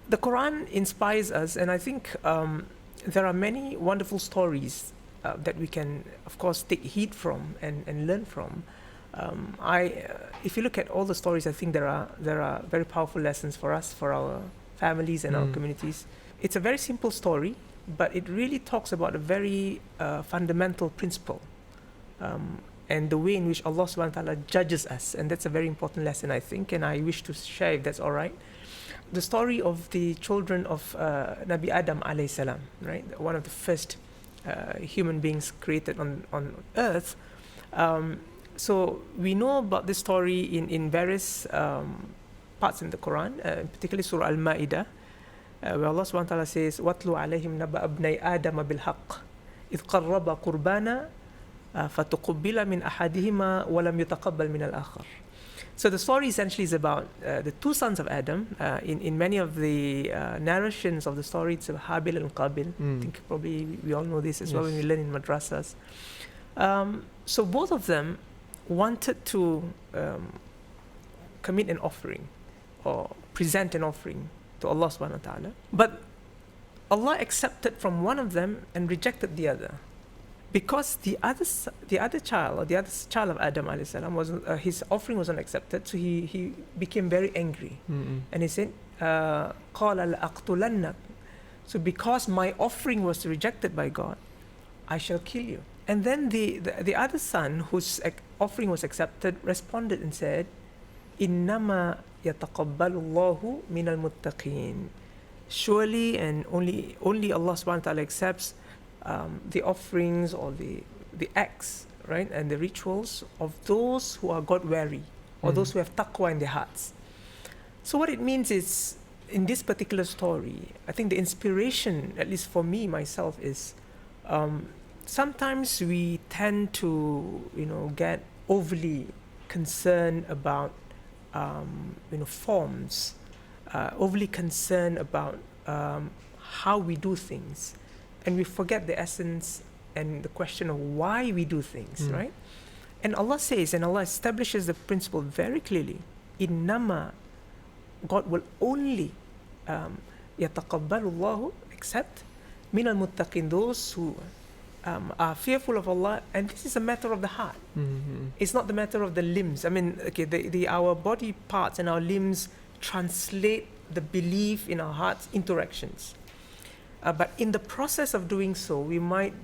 the Quran inspires us, and I think there are many wonderful stories that we can, of course, take heed from and learn from. If you look at all the stories, I think there are very powerful lessons for us, for our families and our communities. It's a very simple story, but it really talks about a very fundamental principle and the way in which Allah subhanahu wa ta'ala judges us. And that's a very important lesson, I think, and I wish to share, if that's all right. The story of the children of Nabi Adam alayhi salam, right? One of the first human beings created on earth. So we know about this story in various parts in the Quran, particularly Surah Al-Ma'idah, where Allah subhanahu wa ta'ala says, وَاتْلُوا عَلَيْهِمْ نَبَأَ ابْنَيْ آدَمَ بِالْحَقِّ إِذْ قَرَّبَ قُرْبَانًا فَتُقُبِّلَ مِنْ أَحَدِهِمَا وَلَمْ يُتَقَبَّلْ مِنَ الْآخَرِ. So the story essentially is about the two sons of Adam. In many of the narrations of the story, it's Habil and Qabil. I think probably we all know this as well when we learn in madrasas. So both of them wanted to commit an offering or present an offering to Allah subhanahu wa ta'ala. But Allah accepted from one of them and rejected the other. Because the other child, or the other child of Adam alayhi salam, his offering wasn't accepted, so he became very angry. And he said, قَالَ لَأَقْتُلَنَّكَ. So because my offering was rejected by God, I shall kill you. And then the other son, whose offering was accepted, responded and said, إِنَّمَا يَتَقَبَّلُ اللَّهُ مِنَ الْمُتَّقِينَ. Surely and only Allah subhanahu wa ta'ala accepts the offerings or the acts, right, and the rituals of those who are God-wary, or those who have taqwa in their hearts. So what it means is, in this particular story, I think the inspiration, at least for me, myself, is sometimes we tend to, get overly concerned about, forms, overly concerned about how we do things. And we forget the essence and the question of why we do things, right? And Allah says, and Allah establishes the principle very clearly, Innama, God will only yataqabbalullahu, accept, min al-muttaqin, those who are fearful of Allah, and this is a matter of the heart. It's not the matter of the limbs. I mean, okay, our body parts and our limbs translate the belief in our hearts into actions. But in the process of doing so, we might,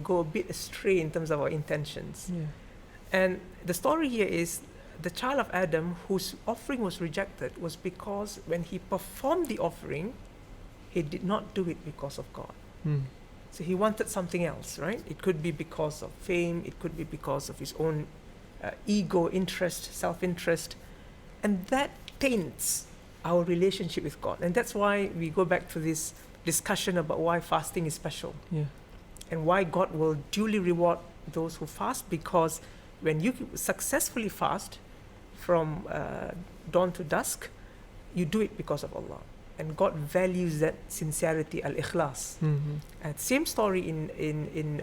go a bit astray in terms of our intentions. Yeah. And the story here is the child of Adam, whose offering was rejected, was because when he performed the offering, he did not do it because of God. So he wanted something else, right? It could be because of fame, it could be because of his own ego, interest, self-interest. And that taints our relationship with God. And that's why we go back to this discussion about why fasting is special, and why God will duly reward those who fast, because when you successfully fast from dawn to dusk, you do it because of Allah, and God values that sincerity, al-ikhlas. And same story in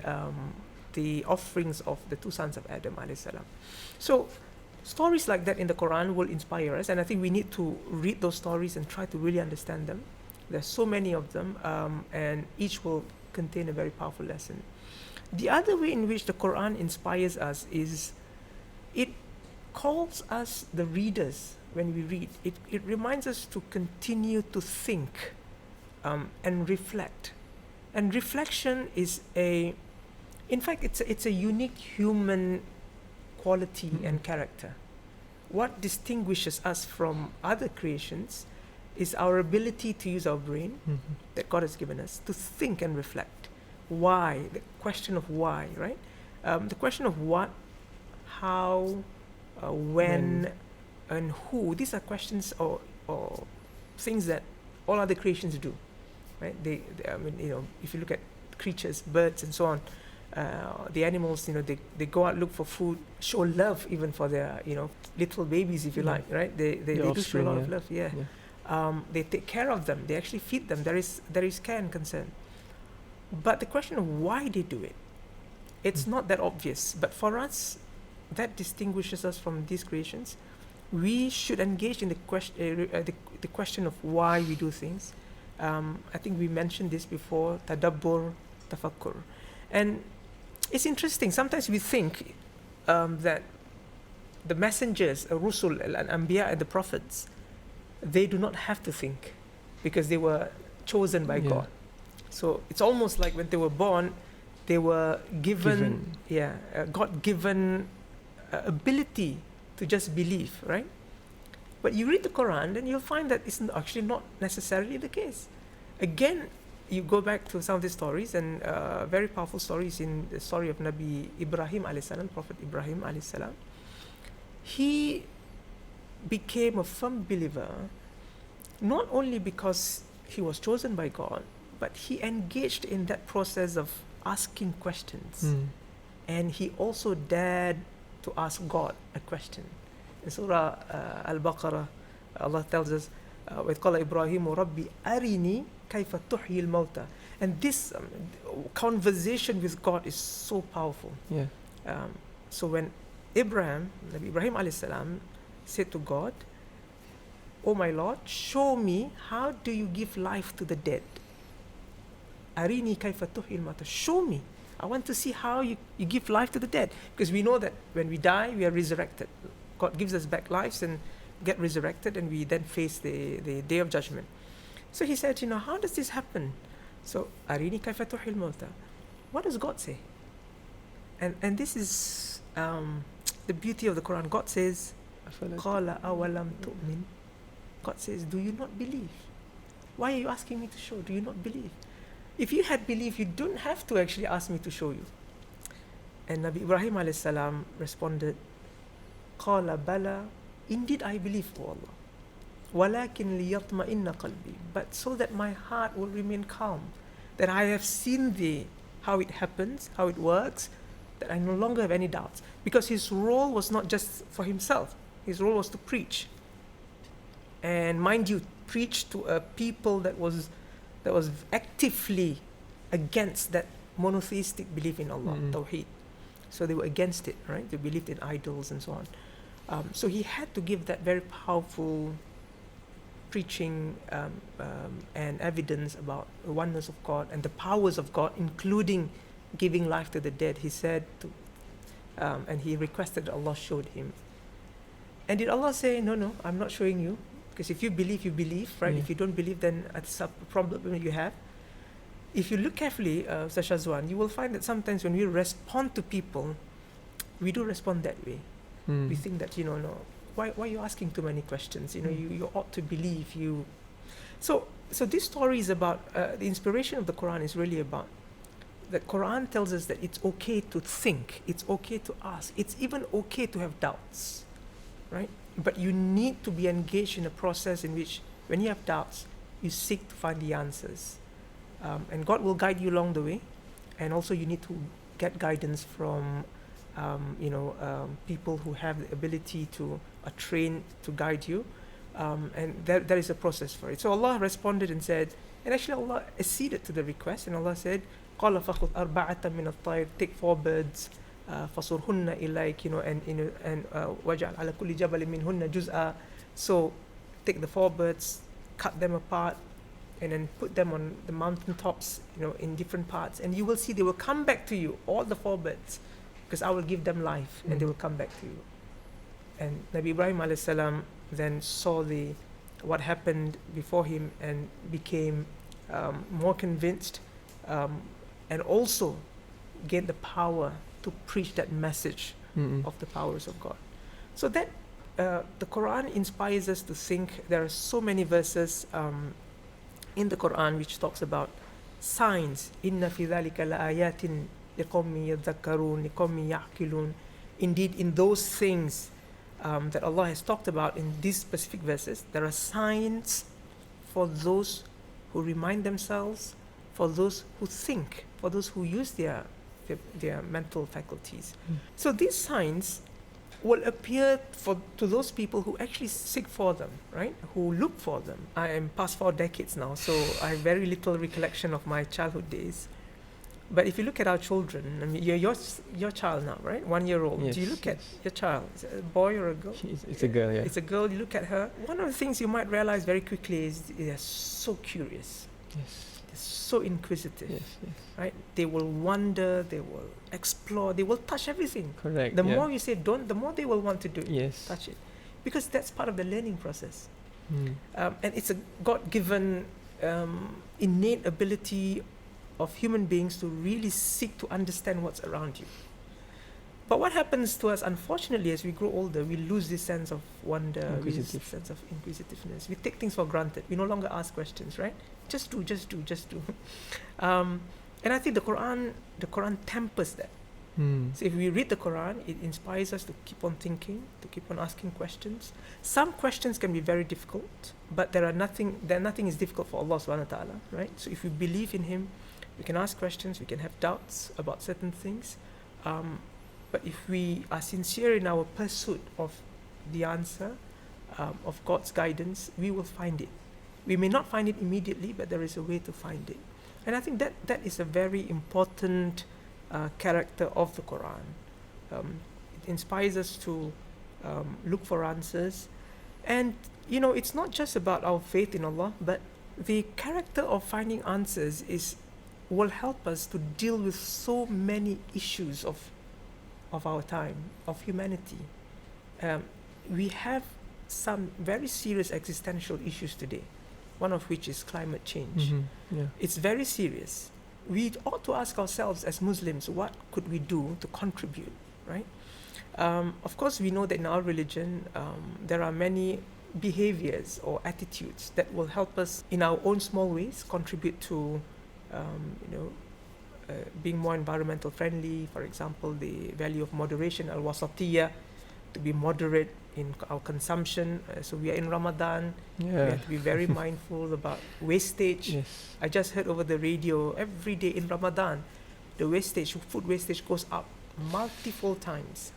the offerings of the two sons of Adam alayhi salam. So stories like that in the Quran will inspire us, and I think we need to read those stories and try to really understand them. There's so many of them, and each will contain a very powerful lesson. The other way in which the Quran inspires us is it calls us, the readers, when we read, it reminds us to continue to think and reflect. And reflection is in fact, it's a unique human quality and character. What distinguishes us from other creations is our ability to use our brain that God has given us to think and reflect. Why? The question of why, right? The question of what, how, when, and who. These are questions or things that all other creations do, right? If you look at creatures, birds and so on, the animals, they go out, look for food, show love even for their, little babies, if you like, right? They do show a lot of love, they take care of them. They actually feed them. There is care and concern. But the question of why they do it, it's not that obvious. But for us, that distinguishes us from these creations. we should engage in the question of why we do things. I think we mentioned this before, tadabbur, tafakkur. And it's interesting, sometimes we think that the messengers, Rusul, Al-Anbiya and the prophets, they do not have to think because they were chosen by God. So it's almost like when they were born, they were given. God-given ability to just believe, right? But you read the Quran, then you'll find that it's actually not necessarily the case. Again, you go back to some of the stories, and very powerful stories in the story of Nabi Ibrahim alayhi salam, Prophet Ibrahim alayhi salam. He became a firm believer not only because he was chosen by God, but he engaged in that process of asking questions. And he also dared to ask God a question. In Surah Al-Baqarah, Allah tells us, وَإِذْ قَالَ إِبْرَاهِيمُ رَبِّي أَرِنِي كَيْفَ تُحْيِي الْمَوْتَى. And this conversation with God is so powerful. So when Nabi Ibrahim alayhi salam said to God, "Oh my Lord, show me how do you give life to the dead. Arini kayfa tuhyi al-mauta. Show me. I want to see how you give life to the dead." Because we know that when we die, we are resurrected. God gives us back lives and get resurrected, and we then face the day of judgment. So he said, how does this happen? So, Arini kayfa tuhyi al-mauta. What does God say? And this is the beauty of the Quran. God says, "Qala awalam tu'min." God says, "Do you not believe? Why are you asking me to show? Do you not believe? If you had believed, you don't have to actually ask me to show you." And Nabi Ibrahim alayhi salam responded, "Qala bala, indeed I believe, O Allah. Walakin liyatma'inna qalbi, but so that my heart will remain calm, that I have seen how it happens, how it works, that I no longer have any doubts." Because his role was not just for himself. His role was to preach. And mind you, preach to a people that was actively against that monotheistic belief in Allah, Tawheed. So they were against it, right? They believed in idols and so on. So he had to give that very powerful preaching and evidence about the oneness of God and the powers of God, including giving life to the dead. He said, and he requested that Allah showed him. And did Allah say, "No, I'm not showing you"? Because if you believe, right? If you don't believe, then it's a problem you have. If you look carefully, Ustaz Syazwan, you will find that sometimes when we respond to people, we do respond that way. We think that, no, why are you asking too many questions? You ought to believe you. So this story is about, the inspiration of the Quran is really about, the Quran tells us that it's okay to think, it's okay to ask, it's even okay to have doubts, right? But you need to be engaged in a process in which, when you have doubts, you seek to find the answers. And God will guide you along the way. And also you need to get guidance from, people who have the ability to, are trained to guide you. And there is a process for it. So Allah responded and said, and actually Allah acceded to the request, and Allah said, قَالَ فَخُذْ أَرْبَعَةً مِنَ الطَّيْرِ. Take 4 birds, فَصُرْهُنَّ إِلَيْكَ, and وَجَعَلْ عَلَى كُلِّ جَبَلٍ مِنْهُنَّ جُزْءًا. So take the 4 birds, cut them apart, and then put them on the mountain tops, in different parts, and you will see they will come back to you, all the 4 birds, because I will give them life, and they will come back to you. And Nabi Ibrahim alayhi salam then saw what happened before him and became more convinced, and also gained the power to preach that message of the powers of God. So that the Quran inspires us to think. There are so many verses in the Quran which talks about signs. Inna fi dhalika la ayatin liqawmi yadhakkarun, liqawmi ya'qilun. Indeed, in those things that Allah has talked about in these specific verses, there are signs for those who remind themselves, for those who think, for those who use their mental faculties. So these signs will appear to those people who actually seek for them, right? Who look for them. I am past 4 decades now, so I have very little recollection of my childhood days. But if you look at our children, I mean, you're your child now, right? 1 year old. Yes, Do you look at yes. your child? Is it a boy or a girl? It's a girl, yeah. It's a girl. You look at her. One of the things you might realize very quickly is they're so curious. Yes. They're so inquisitive. Yes, yes. Right? They will wonder. They will explore. They will touch everything. Correct. The yeah. more you say don't, the more they will want to do it. Yes. Touch it, because that's part of the learning process. Mm. And it's a God-given innate ability of human beings to really seek to understand what's around you. But what happens to us, unfortunately, as we grow older, we lose this sense of wonder, we lose this sense of inquisitiveness. We take things for granted. We no longer ask questions, right? Just do. And I think the Quran tempers that. Mm. So if we read the Quran, it inspires us to keep on thinking, to keep on asking questions. Some questions can be very difficult, but nothing is difficult for Allah subhanahu wa ta'ala, right? So if we believe in Him, we can ask questions, we can have doubts about certain things. But if we are sincere in our pursuit of the answer, of God's guidance, we will find it. We may not find it immediately, but there is a way to find it. And I think that is a very important character of the Quran. It inspires us to look for answers. And, it's not just about our faith in Allah, but the character of finding answers will help us to deal with so many issues of our time, of humanity. We have some very serious existential issues today, one of which is climate change. Mm-hmm. Yeah. It's very serious. We ought to ask ourselves as Muslims, what could we do to contribute, right? Of course, we know that in our religion, there are many behaviors or attitudes that will help us in our own small ways contribute to being more environmental friendly. For example, the value of moderation, al-wasatiyah, to be moderate in our consumption. So we are in Ramadan. Yeah. We have to be very mindful about wastage. Yes. I just heard over the radio, every day in Ramadan, the food wastage goes up multiple times.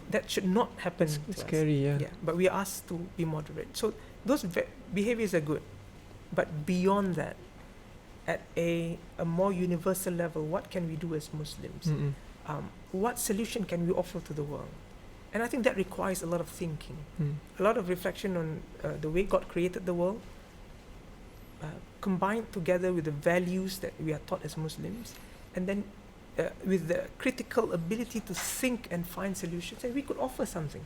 That should not happen. It's to scary, us. Yeah. But we are asked to be moderate. So those behaviors are good. But beyond that, at a more universal level, what can we do as Muslims? Mm-mm. What solution can we offer to the world? And I think that requires a lot of thinking, a lot of reflection on the way God created the world, combined together with the values that we are taught as Muslims, and then with the critical ability to think and find solutions. And we could offer something.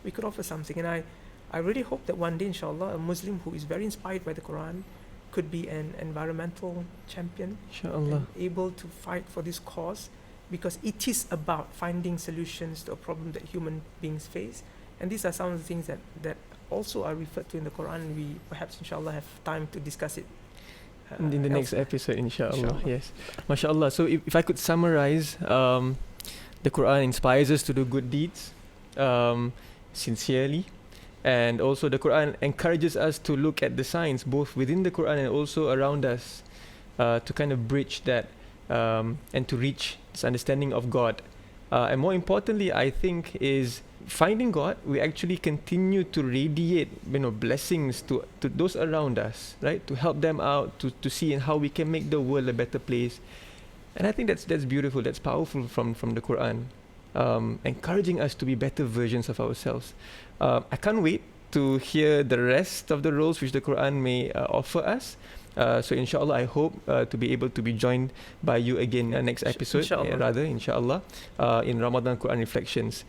And I really hope that one day, inshallah, a Muslim who is very inspired by the Quran could be an environmental champion, Inshallah. and able to fight for this cause, because it is about finding solutions to a problem that human beings face. And these are some of the things that also are referred to in the Quran. We perhaps, inshallah, have time to discuss it in the next episode, inshallah. Inshallah. Yes. MashaAllah. So if I could summarize, the Quran inspires us to do good deeds sincerely. And also the Quran encourages us to look at the signs both within the Quran and also around us, to kind of bridge that and to reach this understanding of God. And more importantly, I think, is finding God, we actually continue to radiate blessings to those around us, right? To help them out, to see how we can make the world a better place. And I think that's beautiful, that's powerful from the Quran, encouraging us to be better versions of ourselves. I can't wait to hear the rest of the roles which the Quran may offer us. So inshallah, I hope to be able to be joined by you again next episode, Inshallah. in Ramadan Quran Reflections.